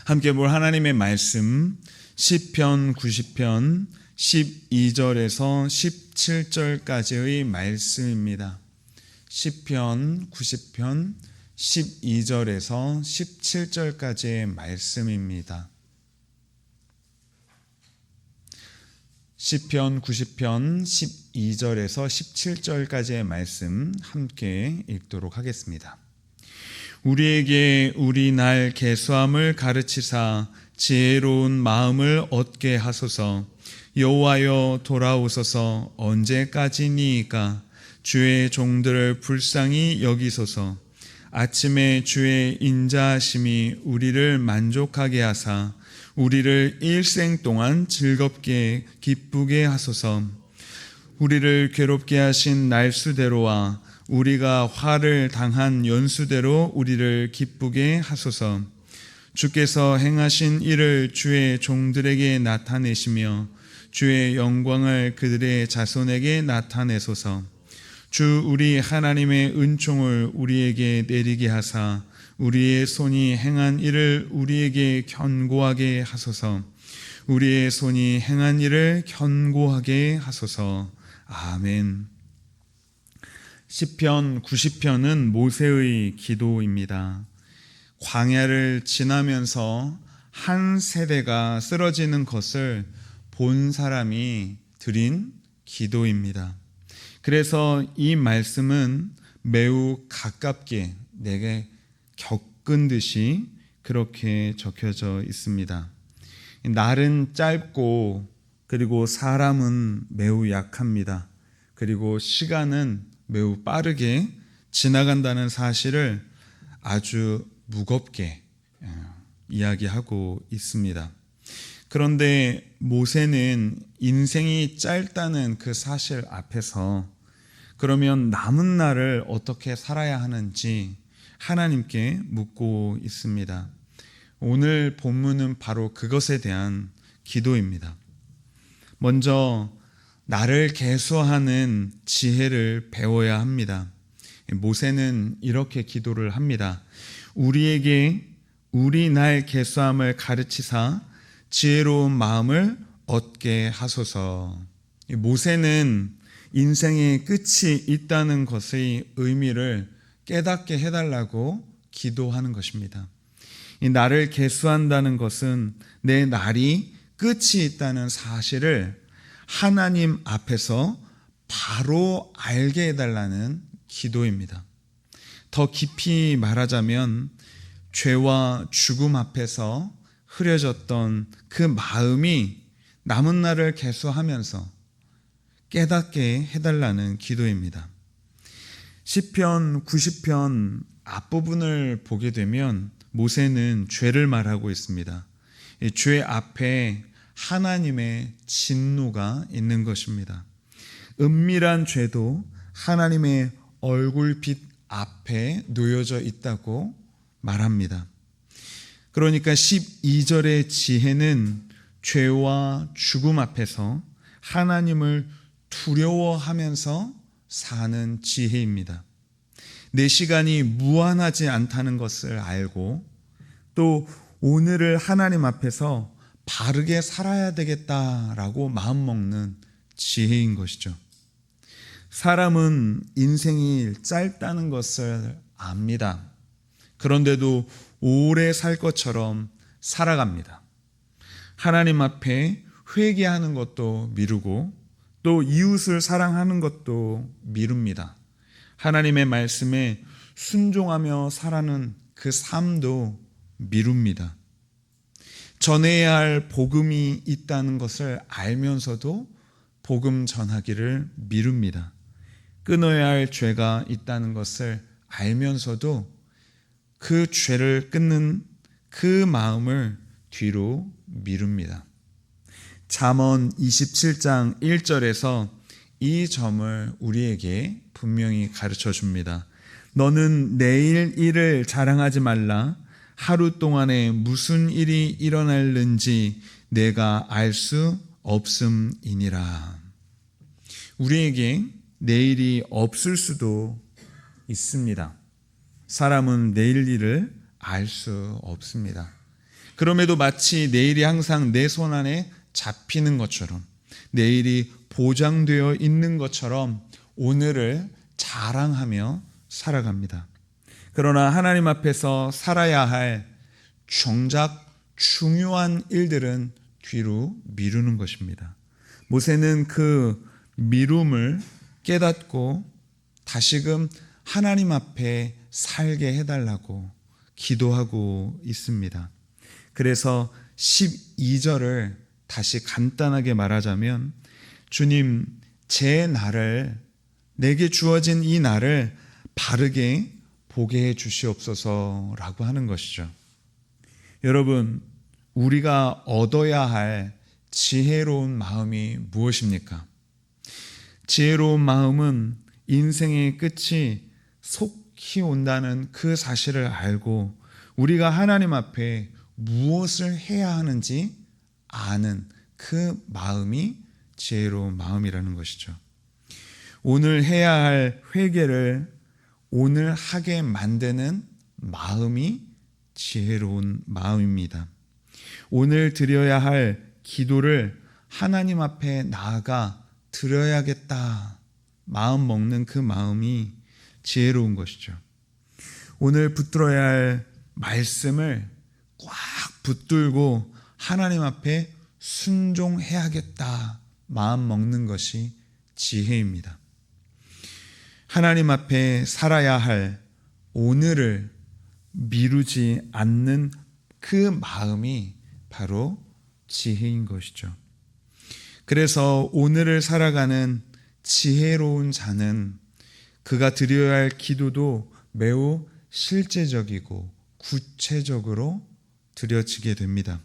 함께 볼 하나님의 말씀 시편 90편 12절에서 17절까지의 말씀입니다. 시편 90편 12절에서 17절까지의 말씀입니다. 시편 90편 12절에서 17절까지의 말씀 함께 읽도록 하겠습니다. 우리에게 우리 날 계수함을 가르치사 지혜로운 마음을 얻게 하소서. 여호와여 돌아오소서. 언제까지니이까 주의 종들을 불쌍히 여기소서. 아침에 주의 인자하심이 우리를 만족하게 하사 우리를 일생 동안 즐겁게 기쁘게 하소서. 우리를 괴롭게 하신 날수대로와 우리가 화를 당한 연수대로 우리를 기쁘게 하소서. 주께서 행하신 일을 주의 종들에게 나타내시며 주의 영광을 그들의 자손에게 나타내소서. 주 우리 하나님의 은총을 우리에게 내리게 하사 우리의 손이 행한 일을 우리에게 견고하게 하소서. 우리의 손이 행한 일을 견고하게 하소서. 아멘. 시편 90편은 모세의 기도입니다. 광야를 지나면서 한 세대가 쓰러지는 것을 본 사람이 드린 기도입니다. 그래서 이 말씀은 매우 가깝게 내게 겪은 듯이 그렇게 적혀져 있습니다. 날은 짧고 그리고 사람은 매우 약합니다. 그리고 시간은 매우 빠르게 지나간다는 사실을 아주 무겁게 이야기하고 있습니다. 그런데 모세는 인생이 짧다는 그 사실 앞에서 그러면 남은 날을 어떻게 살아야 하는지 하나님께 묻고 있습니다. 오늘 본문은 바로 그것에 대한 기도입니다. 먼저 나를 계수하는 지혜를 배워야 합니다. 모세는 이렇게 기도를 합니다. 우리에게 우리 날 계수함을 가르치사 지혜로운 마음을 얻게 하소서. 모세는 인생의 끝이 있다는 것의 의미를 깨닫게 해달라고 기도하는 것입니다. 이 나를 계수한다는 것은 내 날이 끝이 있다는 사실을 하나님 앞에서 바로 알게 해달라는 기도입니다. 더 깊이 말하자면 죄와 죽음 앞에서 흐려졌던 그 마음이 남은 날을 계수하면서 깨닫게 해달라는 기도입니다. 시편 90편 앞부분을 보게 되면 모세는 죄를 말하고 있습니다. 이 죄 앞에 하나님의 진노가 있는 것입니다. 은밀한 죄도 하나님의 얼굴빛 앞에 놓여져 있다고 말합니다. 그러니까 12절의 지혜는 죄와 죽음 앞에서 하나님을 두려워하면서 사는 지혜입니다. 내 시간이 무한하지 않다는 것을 알고 또 오늘을 하나님 앞에서 바르게 살아야 되겠다라고 마음먹는 지혜인 것이죠. 사람은 인생이 짧다는 것을 압니다. 그런데도 오래 살 것처럼 살아갑니다. 하나님 앞에 회개하는 것도 미루고 또 이웃을 사랑하는 것도 미룹니다. 하나님의 말씀에 순종하며 살아가는 그 삶도 미룹니다. 전해야 할 복음이 있다는 것을 알면서도 복음 전하기를 미룹니다. 끊어야 할 죄가 있다는 것을 알면서도 그 죄를 끊는 그 마음을 뒤로 미룹니다. 잠언 27장 1절에서 이 점을 우리에게 분명히 가르쳐 줍니다. 너는 내일 일을 자랑하지 말라. 하루 동안에 무슨 일이 일어날는지 내가 알 수 없음이니라. 우리에게 내일이 없을 수도 있습니다. 사람은 내일 일을 알 수 없습니다. 그럼에도 마치 내일이 항상 내 손 안에 잡히는 것처럼, 내일이 보장되어 있는 것처럼 오늘을 자랑하며 살아갑니다. 그러나 하나님 앞에서 살아야 할 정작 중요한 일들은 뒤로 미루는 것입니다. 모세는 그 미룸을 깨닫고 다시금 하나님 앞에 살게 해달라고 기도하고 있습니다. 그래서 12절을 다시 간단하게 말하자면, 주님, 제 날을, 내게 주어진 이 날을 바르게 보게 해 주시옵소서라고 하는 것이죠. 여러분, 우리가 얻어야 할 지혜로운 마음이 무엇입니까? 지혜로운 마음은 인생의 끝이 속히 온다는 그 사실을 알고 우리가 하나님 앞에 무엇을 해야 하는지 아는 그 마음이 지혜로운 마음이라는 것이죠. 오늘 해야 할 회개를 오늘 하게 만드는 마음이 지혜로운 마음입니다. 오늘 드려야 할 기도를 하나님 앞에 나아가 드려야겠다 마음 먹는 그 마음이 지혜로운 것이죠. 오늘 붙들어야 할 말씀을 꽉 붙들고 하나님 앞에 순종해야겠다 마음 먹는 것이 지혜입니다. 하나님 앞에 살아야 할 오늘을 미루지 않는 그 마음이 바로 지혜인 것이죠. 그래서 오늘을 살아가는 지혜로운 자는 그가 드려야 할 기도도 매우 실제적이고 구체적으로 드려지게 됩니다.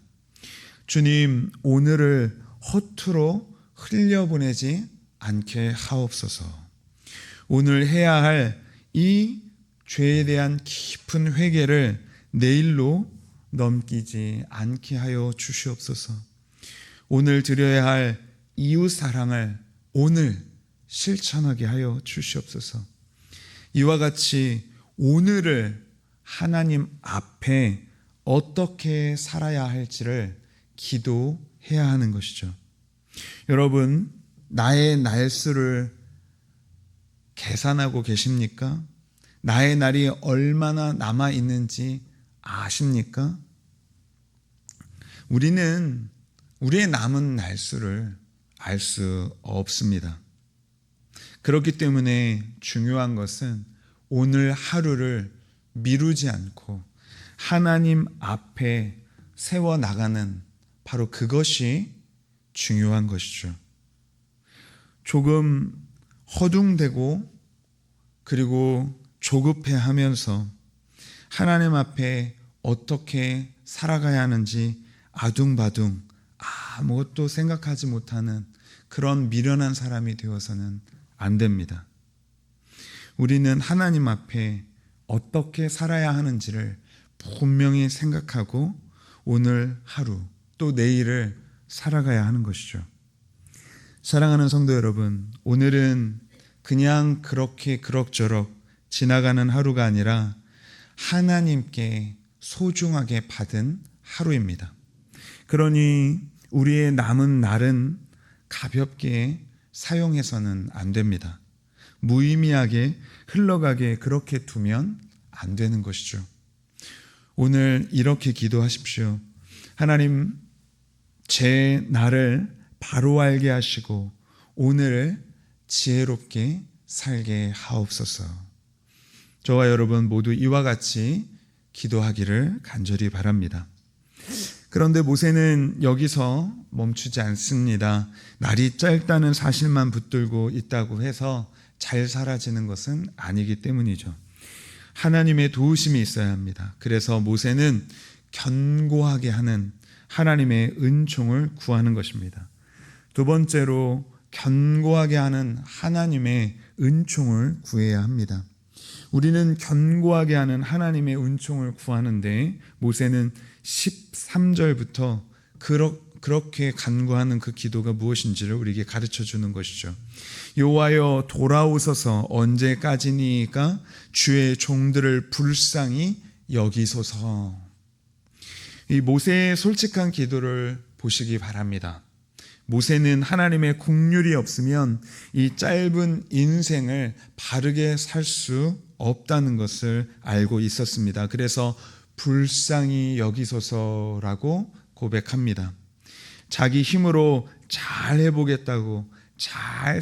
주님, 오늘을 허투루 흘려보내지 않게 하옵소서. 오늘 해야 할 이 죄에 대한 깊은 회개를 내일로 넘기지 않게 하여 주시옵소서. 오늘 드려야 할 이웃 사랑을 오늘 실천하게 하여 주시옵소서. 이와 같이 오늘을 하나님 앞에 어떻게 살아야 할지를 기도해야 하는 것이죠. 여러분, 나의 날수를 계산하고 계십니까? 나의 날이 얼마나 남아 있는지 아십니까? 우리는 우리의 남은 날수를 알 수 없습니다. 그렇기 때문에 중요한 것은 오늘 하루를 미루지 않고 하나님 앞에 세워나가는 바로 그것이 중요한 것이죠. 조금 허둥대고 그리고 조급해하면서 하나님 앞에 어떻게 살아가야 하는지 아둥바둥 아무것도 생각하지 못하는 그런 미련한 사람이 되어서는 안 됩니다. 우리는 하나님 앞에 어떻게 살아야 하는지를 분명히 생각하고 오늘 하루 또 내일을 살아가야 하는 것이죠. 사랑하는 성도 여러분, 오늘은 그냥 그렇게 그럭저럭 지나가는 하루가 아니라 하나님께 소중하게 받은 하루입니다. 그러니 우리의 남은 날은 가볍게 사용해서는 안 됩니다. 무의미하게 흘러가게 그렇게 두면 안 되는 것이죠. 오늘 이렇게 기도하십시오. 하나님, 제 날을 바로 알게 하시고 오늘을 지혜롭게 살게 하옵소서. 저와 여러분 모두 이와 같이 기도하기를 간절히 바랍니다. 그런데 모세는 여기서 멈추지 않습니다. 날이 짧다는 사실만 붙들고 있다고 해서 잘 살아지는 것은 아니기 때문이죠. 하나님의 도우심이 있어야 합니다. 그래서 모세는 견고하게 하는 하나님의 은총을 구하는 것입니다. 두 번째로 견고하게 하는 하나님의 은총을 구해야 합니다. 우리는 견고하게 하는 하나님의 은총을 구하는데 모세는 13절부터 그렇게 간구하는 그 기도가 무엇인지를 우리에게 가르쳐 주는 것이죠. 여호와여 돌아오소서 언제까지니까 주의 종들을 불쌍히 여기소서. 이 모세의 솔직한 기도를 보시기 바랍니다. 모세는 하나님의 긍휼이 없으면 이 짧은 인생을 바르게 살 수 없다는 것을 알고 있었습니다. 그래서 불쌍히 여기소서라고 고백합니다. 자기 힘으로 잘 해보겠다고, 잘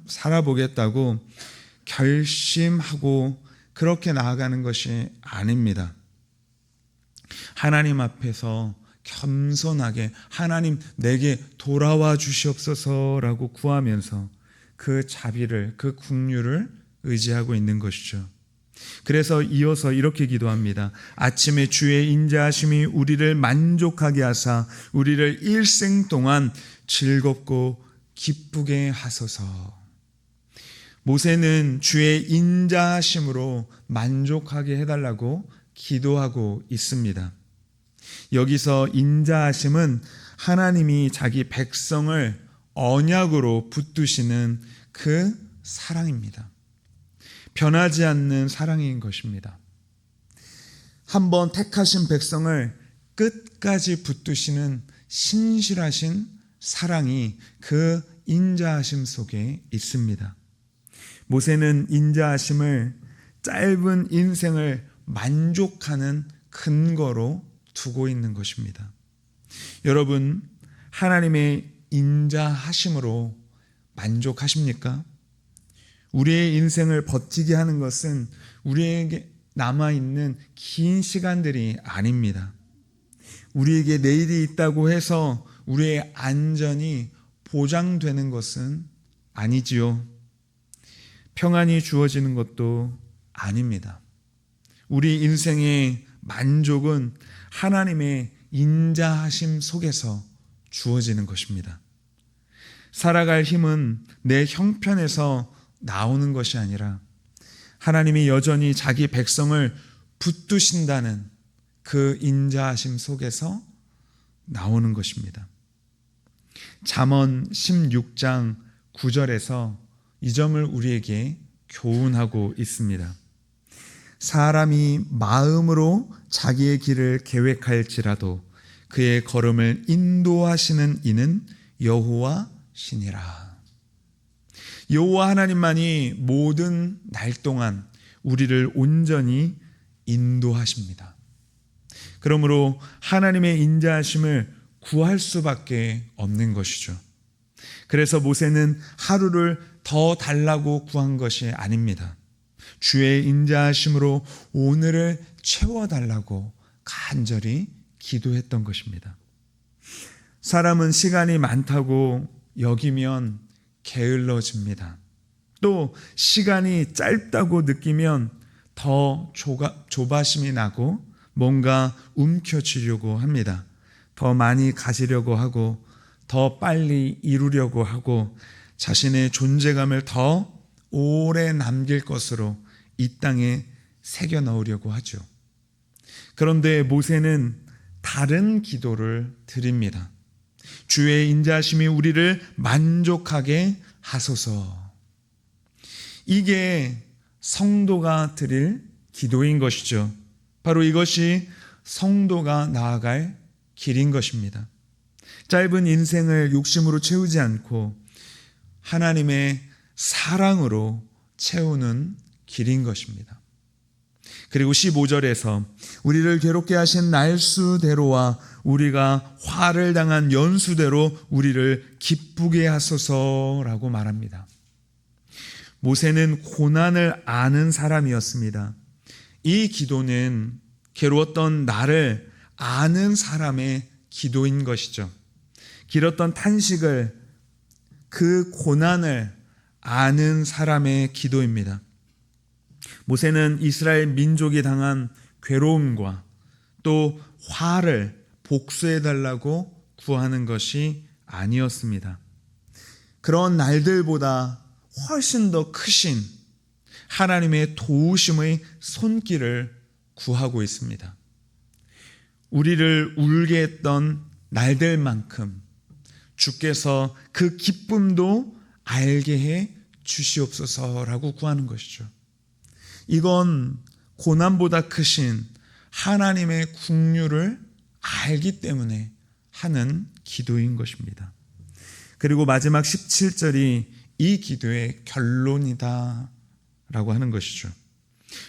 살아보겠다고 결심하고 그렇게 나아가는 것이 아닙니다. 하나님 앞에서 겸손하게 하나님 내게 돌아와 주시옵소서라고 구하면서 그 자비를, 그 긍휼을 의지하고 있는 것이죠. 그래서 이어서 이렇게 기도합니다. 아침에 주의 인자하심이 우리를 만족하게 하사 우리를 일생 동안 즐겁고 기쁘게 하소서. 모세는 주의 인자하심으로 만족하게 해달라고 기도하고 있습니다. 여기서 인자하심은 하나님이 자기 백성을 언약으로 붙드시는 그 사랑입니다. 변하지 않는 사랑인 것입니다. 한번 택하신 백성을 끝까지 붙드시는 신실하신 사랑이 그 인자하심 속에 있습니다. 모세는 인자하심을 짧은 인생을 만족하는 근거로 두고 있는 것입니다. 여러분, 하나님의 인자하심으로 만족하십니까? 우리의 인생을 버티게 하는 것은 우리에게 남아있는 긴 시간들이 아닙니다. 우리에게 내일이 있다고 해서 우리의 안전이 보장되는 것은 아니지요. 평안이 주어지는 것도 아닙니다. 우리 인생의 만족은 하나님의 인자하심 속에서 주어지는 것입니다. 살아갈 힘은 내 형편에서 나오는 것이 아니라 하나님이 여전히 자기 백성을 붙드신다는 그 인자하심 속에서 나오는 것입니다. 잠언 16장 9절에서 이 점을 우리에게 교훈하고 있습니다. 사람이 마음으로 자기의 길을 계획할지라도 그의 걸음을 인도하시는 이는 여호와시니라. 여호와 하나님만이 모든 날 동안 우리를 온전히 인도하십니다. 그러므로 하나님의 인자하심을 구할 수밖에 없는 것이죠. 그래서 모세는 하루를 더 달라고 구한 것이 아닙니다. 주의 인자하심으로 오늘을 채워달라고 간절히 기도했던 것입니다. 사람은 시간이 많다고 여기면 게을러집니다. 또 시간이 짧다고 느끼면 더 조바심이 나고 뭔가 움켜쥐려고 합니다. 더 많이 가지려고 하고 더 빨리 이루려고 하고 자신의 존재감을 더 오래 남길 것으로 이 땅에 새겨 넣으려고 하죠. 그런데 모세는 다른 기도를 드립니다. 주의 인자하심이 우리를 만족하게 하소서. 이게 성도가 드릴 기도인 것이죠. 바로 이것이 성도가 나아갈 길인 것입니다. 짧은 인생을 욕심으로 채우지 않고 하나님의 사랑으로 채우는 길인 것입니다. 그리고 15절에서 우리를 괴롭게 하신 날수대로와 우리가 화를 당한 연수대로 우리를 기쁘게 하소서라고 말합니다. 모세는 고난을 아는 사람이었습니다. 이 기도는 괴로웠던 나를 아는 사람의 기도인 것이죠. 길었던 탄식을, 그 고난을 아는 사람의 기도입니다. 모세는 이스라엘 민족이 당한 괴로움과 또 화를 복수해달라고 구하는 것이 아니었습니다. 그런 날들보다 훨씬 더 크신 하나님의 도우심의 손길을 구하고 있습니다. 우리를 울게 했던 날들만큼 주께서 그 기쁨도 알게 해 주시옵소서라고 구하는 것이죠. 이건 고난보다 크신 하나님의 긍휼을 알기 때문에 하는 기도인 것입니다. 그리고 마지막 17절이 이 기도의 결론이다 라고 하는 것이죠.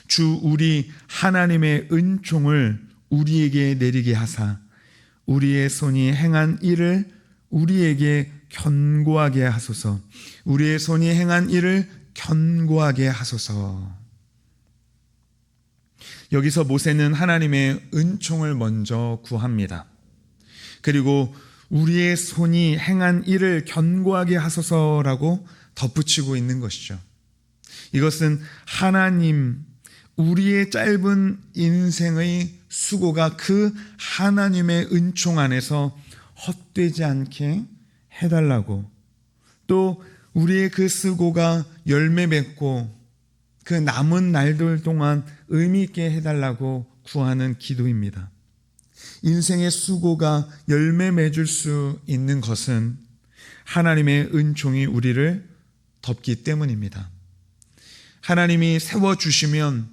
주 우리 하나님의 은총을 우리에게 내리게 하사 우리의 손이 행한 일을 우리에게 견고하게 하소서. 우리의 손이 행한 일을 견고하게 하소서. 여기서 모세는 하나님의 은총을 먼저 구합니다. 그리고 우리의 손이 행한 일을 견고하게 하소서라고 덧붙이고 있는 것이죠. 이것은 하나님, 우리의 짧은 인생의 수고가 그 하나님의 은총 안에서 헛되지 않게 해달라고, 또 우리의 그 수고가 열매 맺고 그 남은 날들 동안 의미 있게 해달라고 구하는 기도입니다. 인생의 수고가 열매 맺을 수 있는 것은 하나님의 은총이 우리를 덮기 때문입니다. 하나님이 세워주시면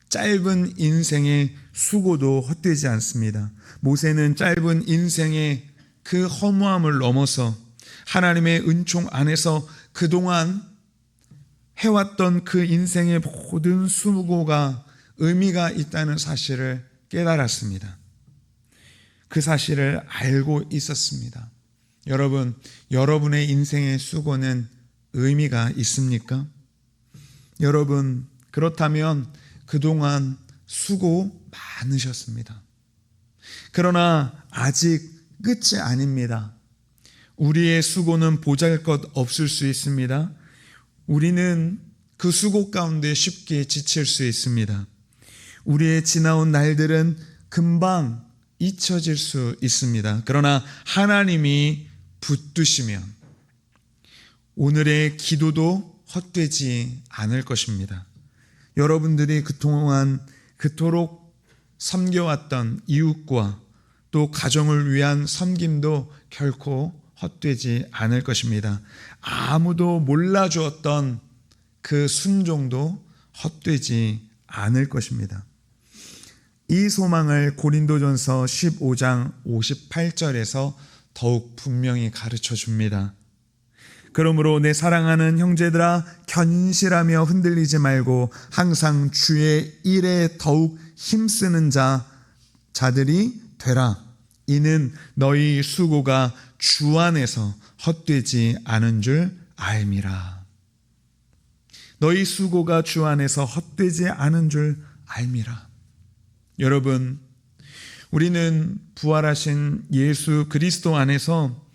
짧은 인생의 수고도 헛되지 않습니다. 모세는 짧은 인생의 그 허무함을 넘어서 하나님의 은총 안에서 그동안 해왔던 그 인생의 모든 수고가 의미가 있다는 사실을 깨달았습니다. 그 사실을 알고 있었습니다. 여러분, 여러분의 인생의 수고는 의미가 있습니까? 여러분, 그렇다면 그동안 수고 많으셨습니다. 그러나 아직 끝이 아닙니다. 우리의 수고는 보잘것 없을 수 있습니다. 우리는 그 수고 가운데 쉽게 지칠 수 있습니다. 우리의 지나온 날들은 금방 잊혀질 수 있습니다. 그러나 하나님이 붙드시면 오늘의 기도도 헛되지 않을 것입니다. 여러분들이 그동안 그토록 섬겨왔던 이웃과 또 가정을 위한 섬김도 결코 헛되지 않을 것입니다. 아무도 몰라주었던 그 순종도 헛되지 않을 것입니다. 이 소망을 고린도전서 15장 58절에서 더욱 분명히 가르쳐 줍니다. 그러므로 내 사랑하는 형제들아, 견실하며 흔들리지 말고 항상 주의 일에 더욱 힘쓰는 자들이 되라. 이는 너희 수고가 주 안에서 헛되지 않은 줄 알미라. 너희 수고가 주 안에서 헛되지 않은 줄 알미라. 여러분, 우리는 부활하신 예수 그리스도 안에서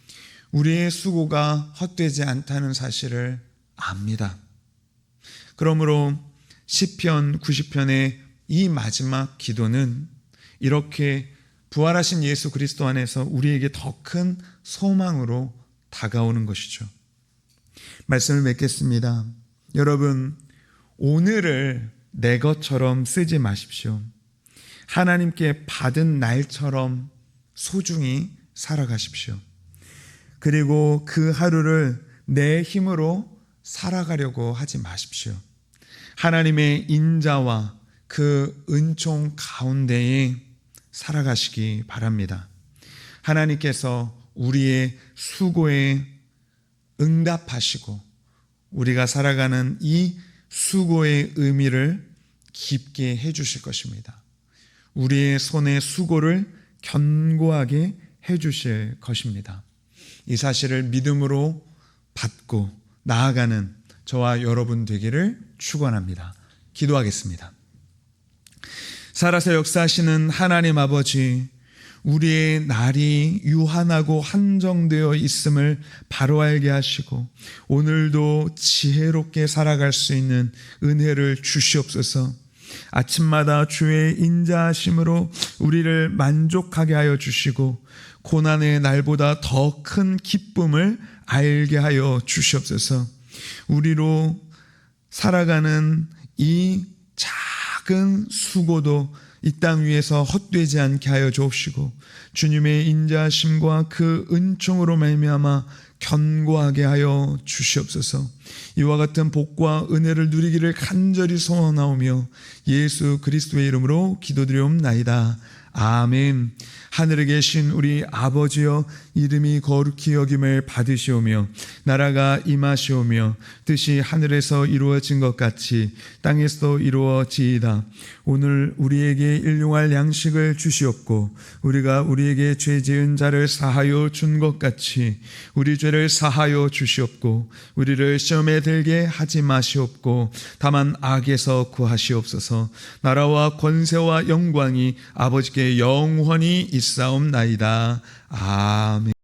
우리의 수고가 헛되지 않다는 사실을 압니다. 그러므로 시편 90편의 이 마지막 기도는 이렇게 부활하신 예수 그리스도 안에서 우리에게 더 큰 소망으로 다가오는 것이죠. 말씀을 맺겠습니다. 여러분, 오늘을 내 것처럼 쓰지 마십시오. 하나님께 받은 날처럼 소중히 살아가십시오. 그리고 그 하루를 내 힘으로 살아가려고 하지 마십시오. 하나님의 인자와 그 은총 가운데에 살아가시기 바랍니다. 하나님께서 우리의 수고에 응답하시고 우리가 살아가는 이 수고의 의미를 깊게 해주실 것입니다. 우리의 손의 수고를 견고하게 해주실 것입니다. 이 사실을 믿음으로 받고 나아가는 저와 여러분 되기를 축원합니다. 기도하겠습니다. 살아서 역사하시는 하나님 아버지, 우리의 날이 유한하고 한정되어 있음을 바로 알게 하시고 오늘도 지혜롭게 살아갈 수 있는 은혜를 주시옵소서. 아침마다 주의 인자하심으로 우리를 만족하게 하여 주시고 고난의 날보다 더 큰 기쁨을 알게 하여 주시옵소서. 우리로 살아가는 이 작은 수고도 이 땅 위에서 헛되지 않게 하여 주옵시고 주님의 인자하심과 그 은총으로 말미암아 견고하게 하여 주시옵소서. 이와 같은 복과 은혜를 누리기를 간절히 소원하오며 예수 그리스도의 이름으로 기도드리옵나이다. 아멘. 하늘에 계신 우리 아버지여, 이름이 거룩히 여김을 받으시오며 나라가 임하시오며 뜻이 하늘에서 이루어진 것 같이 땅에서도 이루어지이다. 오늘 우리에게 일용할 양식을 주시옵고 우리가 우리에게 죄 지은 자를 사하여 준 것 같이 우리 죄를 사하여 주시옵고 우리를 시험에 들게 하지 마시옵고 다만 악에서 구하시옵소서. 나라와 권세와 영광이 아버지께 영원히 있사옵나이다. 아멘.